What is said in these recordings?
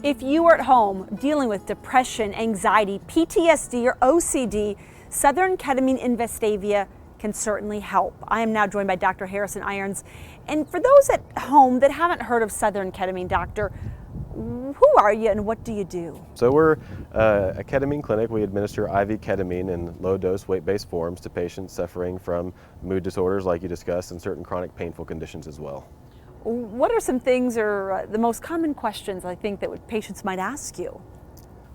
If you are at home dealing with depression, anxiety, PTSD, or OCD, Southern Ketamine in Vestavia can certainly help. I am now joined by Dr. Harrison Irons. And for those at home that haven't heard of Southern Ketamine, Doctor, who are you and what do you do? So we're a ketamine clinic. We administer IV ketamine in low-dose weight-based forms to patients suffering from mood disorders like you discussed and certain chronic painful conditions as well. What are some things or the most common questions I think that patients might ask you?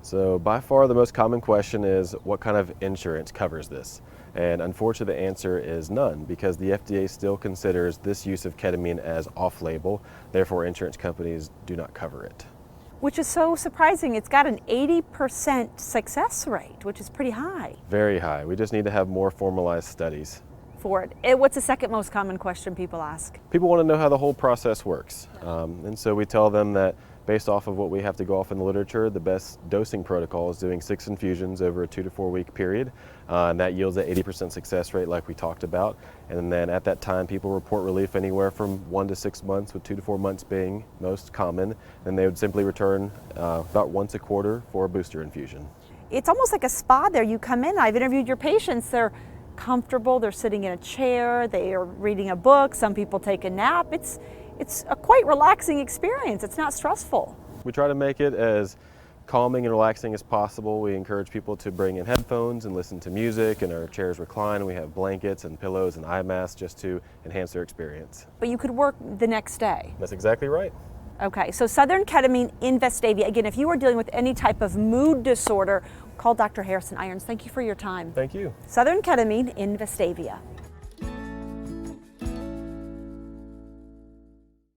So by far the most common question is what kind of insurance covers this? And unfortunately the answer is none, because the FDA still considers this use of ketamine as off-label, therefore insurance companies do not cover it. Which is so surprising. It's got an 80% success rate, which is pretty high. Very high. We just need to have more formalized studies for it. What's the second most common question people ask? People want to know how the whole process works. And so we tell them that based off of what we have to go off in the literature, the best dosing protocol is doing 6 infusions over a 2 to 4 week period. And that yields an 80% success rate like we talked about. And then at that time, people report relief anywhere from 1 to 6 months, with 2 to 4 months being most common. Then they would simply return about once a quarter for a booster infusion. It's almost like a spa there. You come in, I've interviewed your patients, they're comfortable, they're sitting in a chair, they are reading a book, some people take a nap. It's a quite relaxing experience. It's not stressful. We try to make it as calming and relaxing as possible. We encourage people to bring in headphones and listen to music, and our chairs recline. We have blankets and pillows and eye masks just to enhance their experience. But you could work the next day. That's exactly right. Okay, so Southern Ketamine in Vestavia. Again, if you are dealing with any type of mood disorder, call Dr. Harrison Irons. Thank you for your time. Thank you. Southern Ketamine in Vestavia.